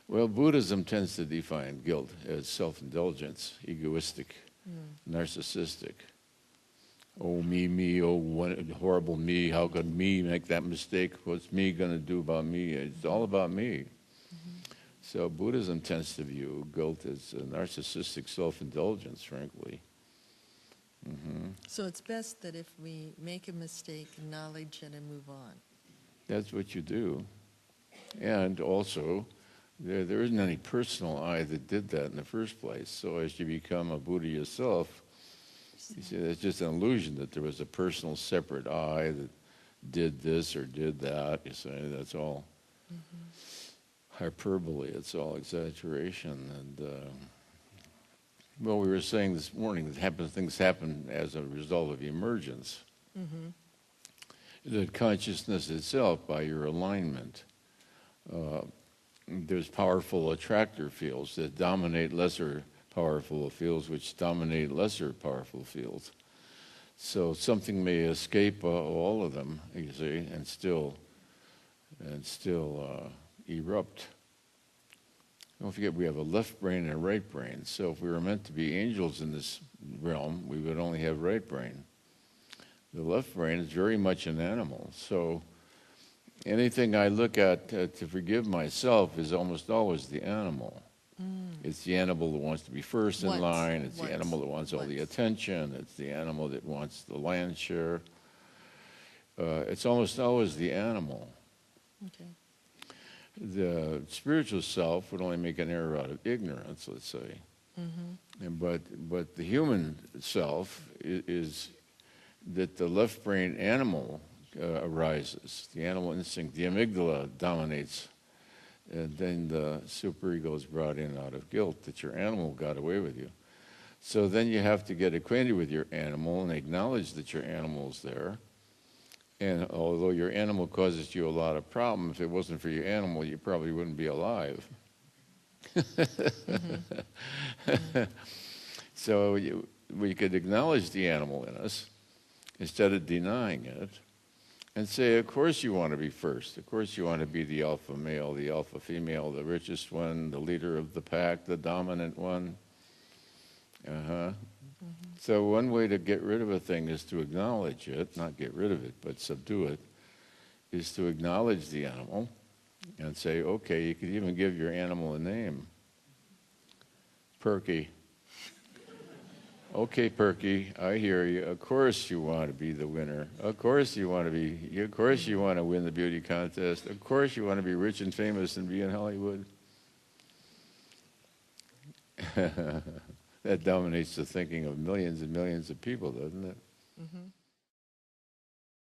Well, Buddhism tends to define guilt as self-indulgence, egoistic, narcissistic. Oh, me, oh, what horrible me, how could me make that mistake? What's me going to do about me? It's all about me. So Buddhism tends to view guilt as a narcissistic self-indulgence, frankly. So it's best that if we make a mistake, acknowledge it and move on. That's what you do. And also, there isn't any personal I that did that in the first place. So as you become a Buddha yourself, you see, that's just an illusion that there was a personal separate I that did this or did that. You say that's all hyperbole. It's all exaggeration. And well, we were saying this morning that things happen as a result of emergence. That consciousness itself, by your alignment, there's powerful attractor fields that dominate lesser powerful fields, which dominate lesser powerful fields. So something may escape all of them, you see, and still erupt. Don't forget, we have a left brain and a right brain. So if we were meant to be angels in this realm, we would only have right brain. The left brain is very much an animal. So anything I look at to forgive myself is almost always the animal. It's the animal that wants to be first in line. It's the animal that wants all the attention. It's the animal that wants the land share. It's almost always the animal. Okay. The spiritual self would only make an error out of ignorance, let's say. But the human self is that the left brain animal arises. The animal instinct, the amygdala dominates. And then the superego is brought in out of guilt that your animal got away with you. So then you have to get acquainted with your animal and acknowledge that your animal is there. And although your animal causes you a lot of problems, if it wasn't for your animal, you probably wouldn't be alive. So we could acknowledge the animal in us instead of denying it and say, of course you want to be first. Of course you want to be the alpha male, the alpha female, the richest one, the leader of the pack, the dominant one. So one way to get rid of a thing is to acknowledge it, not get rid of it, but subdue it, is to acknowledge the animal and say, okay, you could even give your animal a name. Perky. Okay, Perky, I hear you. Of course you want to be the winner. Of course you want to win the beauty contest. Of course you want to be rich and famous and be in Hollywood. That dominates the thinking of millions and millions of people, doesn't it?